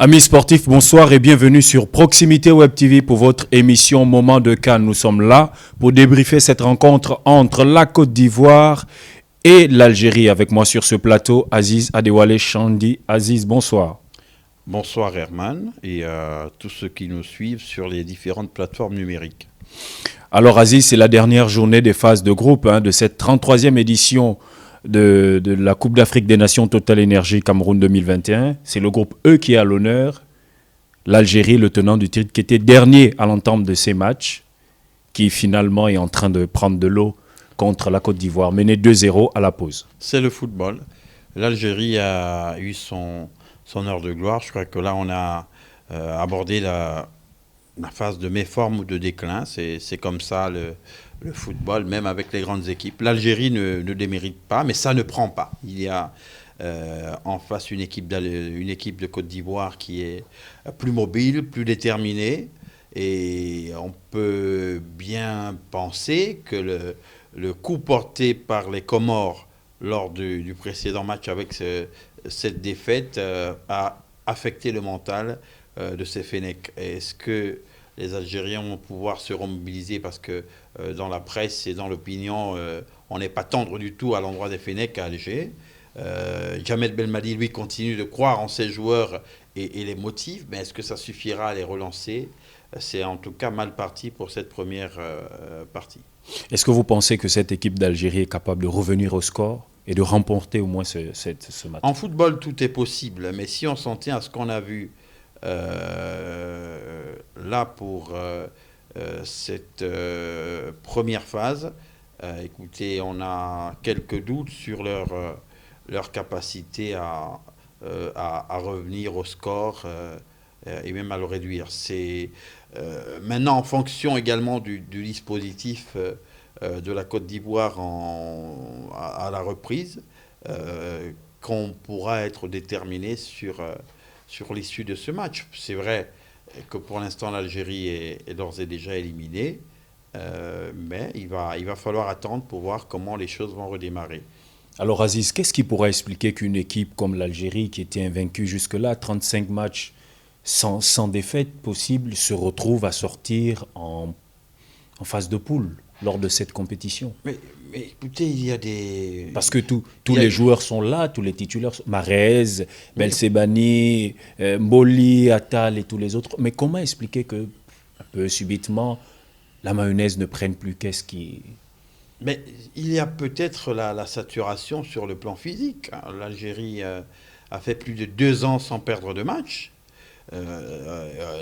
Amis sportifs, bonsoir et bienvenue sur Proximité Web TV pour votre émission Moment de Cannes. Nous sommes là pour débriefer cette rencontre entre la Côte d'Ivoire et l'Algérie. Avec moi sur ce plateau, Aziz Adewale Chandi. Aziz, bonsoir. Bonsoir Herman et à tous ceux qui nous suivent sur les différentes plateformes numériques. Alors Aziz, c'est la dernière journée des phases de groupe de cette 33e édition de la Coupe d'Afrique des Nations Total Énergie Cameroun 2021. C'est le groupe E qui est à l'honneur. L'Algérie, le tenant du titre, qui était dernier à l'entame de ces matchs, qui finalement est en train de prendre de l'eau contre la Côte d'Ivoire, mené 2-0 à la pause. C'est le football. L'Algérie a eu son heure de gloire. Je crois que là, on a abordé la phase de méforme ou de déclin. C'est comme ça le football, même avec les grandes équipes. L'Algérie ne démérite pas, mais ça ne prend pas. Il y a en face une équipe de Côte d'Ivoire qui est plus mobile, plus déterminée. Et on peut bien penser que le coup porté par les Comores lors du précédent match avec cette défaite a affecté le mental de ces Fennecs. Est-ce que les Algériens vont pouvoir se remobiliser parce que dans la presse et dans l'opinion, on n'est pas tendre du tout à l'endroit des Fennecs à Alger. Djamel Belmadi, lui, continue de croire en ses joueurs et les motive, mais est-ce que ça suffira à les relancer? C'est en tout cas mal parti pour cette première partie. Est-ce que vous pensez que cette équipe d'Algérie est capable de revenir au score et de remporter au moins ce match? En football, tout est possible, mais si on s'en tient à ce qu'on a vu là pour cette première phase, écoutez, on a quelques doutes sur leur capacité à revenir au score et même à le réduire. C'est maintenant en fonction également du dispositif de la Côte d'Ivoire à la reprise qu'on pourra être déterminé sur l'issue de ce match. C'est vrai que pour l'instant l'Algérie est d'ores et déjà éliminée, mais il va falloir attendre pour voir comment les choses vont redémarrer. Alors Aziz, qu'est-ce qui pourrait expliquer qu'une équipe comme l'Algérie, qui était invaincue jusque-là, 35 matchs sans défaite possible, se retrouve à sortir en phase de poule lors de cette compétition? Mais écoutez, il y a des... Parce que tous les joueurs sont là, tous les titulaires, Mahrez, Belsebani, Mboli, Attal et tous les autres. Mais comment expliquer que, un peu subitement, la mayonnaise ne prenne plus? Qu'est-ce qui... Mais il y a peut-être la saturation sur le plan physique. L'Algérie a fait plus de 2 ans sans perdre de match.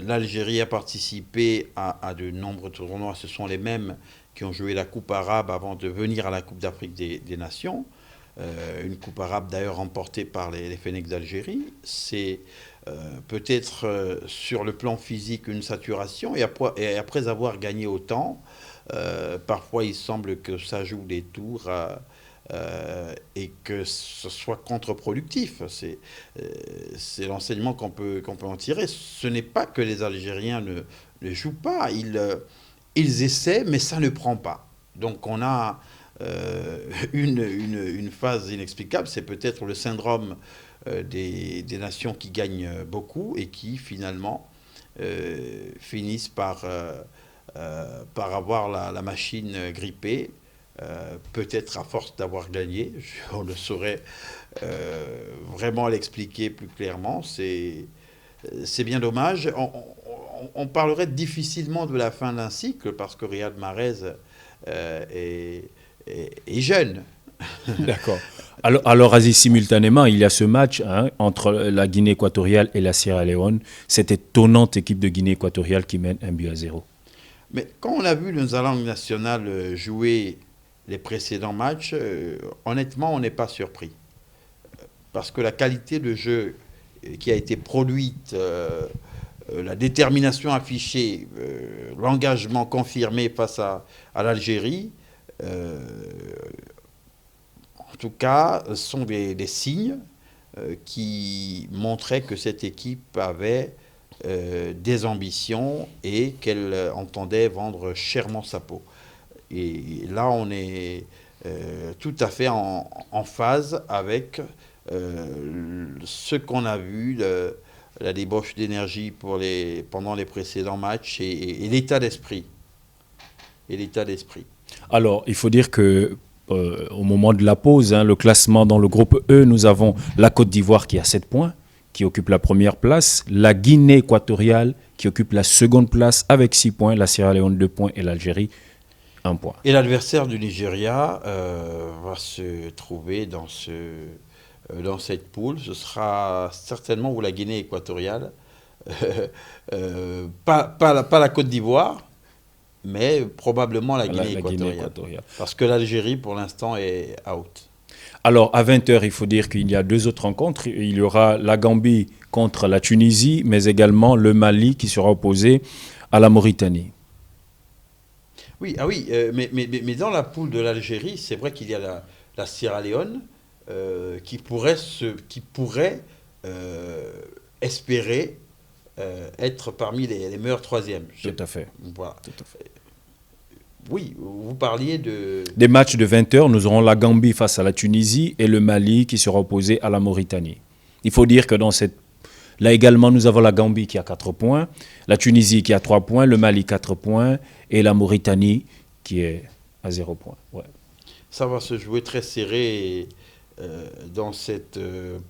L'Algérie a participé à de nombreux tournois. Ce sont les mêmes qui ont joué la Coupe arabe avant de venir à la Coupe d'Afrique des Nations. Une Coupe arabe d'ailleurs remportée par les Fennecs d'Algérie. C'est peut-être sur le plan physique une saturation. Et après avoir gagné autant, parfois il semble que ça joue des tours et que ce soit contre-productif. C'est l'enseignement qu'on peut en tirer. Ce n'est pas que les Algériens ne jouent pas. Ils essaient, mais ça ne prend pas. Donc on a une phase inexplicable. C'est peut-être le syndrome des nations qui gagnent beaucoup et qui finalement finissent par avoir la machine grippée. Peut-être à force d'avoir gagné, on ne saurait vraiment l'expliquer plus clairement. C'est bien dommage. On parlerait difficilement de la fin d'un cycle parce que Riyad Mahrez est jeune. D'accord. Alors Aziz, simultanément, il y a ce match entre la Guinée équatoriale et la Sierra Leone. Cette étonnante équipe de Guinée équatoriale qui mène 1-0. Mais quand on a vu nos langues nationales jouer les précédents matchs, honnêtement, on n'est pas surpris. Parce que la qualité de jeu qui a été produite, la détermination affichée, l'engagement confirmé face à l'Algérie, en tout cas, sont des signes qui montraient que cette équipe avait des ambitions et qu'elle entendait vendre chèrement sa peau. Et là, on est tout à fait en phase avec ce qu'on a vu la débauche d'énergie pendant les précédents matchs et l'état d'esprit. Et l'état d'esprit. Alors, il faut dire que au moment de la pause, le classement dans le groupe E, nous avons la Côte d'Ivoire qui a 7 points, qui occupe la première place, la Guinée équatoriale qui occupe la seconde place avec 6 points, la Sierra Leone 2 points et l'Algérie 1 point. Et l'adversaire du Nigeria va se trouver dans cette poule. Ce sera certainement ou la Guinée équatoriale, pas la Côte d'Ivoire, mais probablement la Guinée équatoriale. Parce que l'Algérie, pour l'instant, est out. Alors, à 20h, il faut dire qu'il y a 2 autres rencontres. Il y aura la Gambie contre la Tunisie, mais également le Mali qui sera opposé à la Mauritanie. Oui, mais dans la poule de l'Algérie, c'est vrai qu'il y a la Sierra Leone qui pourrait espérer être parmi les meilleurs troisièmes. Tout à fait. Voilà. Tout à fait. Oui, vous parliez de... Des matchs de 20h, nous aurons la Gambie face à la Tunisie et le Mali qui sera opposé à la Mauritanie. Il faut dire que là également, nous avons la Gambie qui a 4 points, la Tunisie qui a 3 points, le Mali 4 points et la Mauritanie qui est à 0 points. Ouais. Ça va se jouer très serré dans cette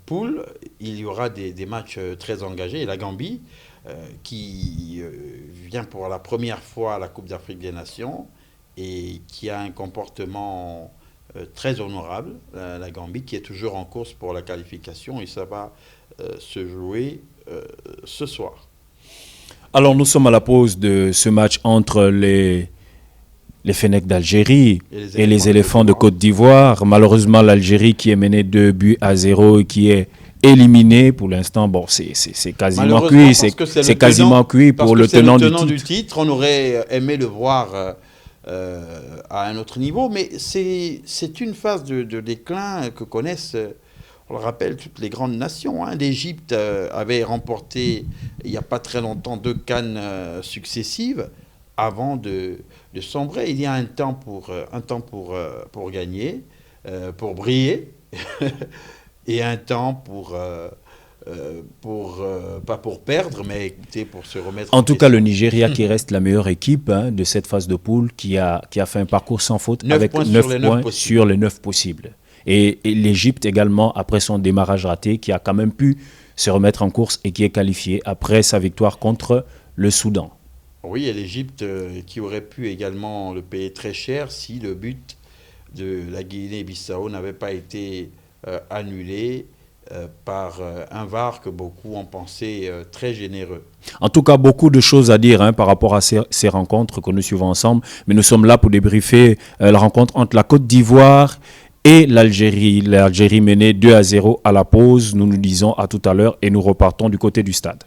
poule. Il y aura des matchs très engagés. Et la Gambie, qui vient pour la première fois à la Coupe d'Afrique des Nations et qui a un comportement très honorable, la Gambie, qui est toujours en course pour la qualification. Et ça va se jouer ce soir. Alors nous sommes à la pause de ce match entre les Fennecs d'Algérie et les éléphants de Côte d'Ivoire. Malheureusement, l'Algérie qui est menée 2-0 et qui est éliminée pour l'instant. Bon, c'est quasiment cuit. C'est quasiment cuit pour le tenant du titre. On aurait aimé le voir à un autre niveau, mais c'est une phase de déclin que connaissent... On le rappelle, toutes les grandes nations. L'Égypte avait remporté, il n'y a pas très longtemps, 2 CAN successives avant de sombrer. Il y a un temps pour gagner, pour briller, et un temps pas pour perdre, mais écoutez, pour se remettre en tout cas, le Nigeria qui reste la meilleure équipe de cette phase de poule, qui a fait un parcours sans faute avec 9 points sur les 9 possibles. Et l'Égypte également, après son démarrage raté, qui a quand même pu se remettre en course et qui est qualifié après sa victoire contre le Soudan. Oui, et l'Égypte qui aurait pu également le payer très cher si le but de la Guinée-Bissau n'avait pas été annulé par un VAR que beaucoup ont pensé très généreux. En tout cas, beaucoup de choses à dire par rapport à ces rencontres que nous suivons ensemble. Mais nous sommes là pour débriefer la rencontre entre la Côte d'Ivoire et l'Algérie. L'Algérie menée 2-0 à la pause. Nous nous disons à tout à l'heure et nous repartons du côté du stade.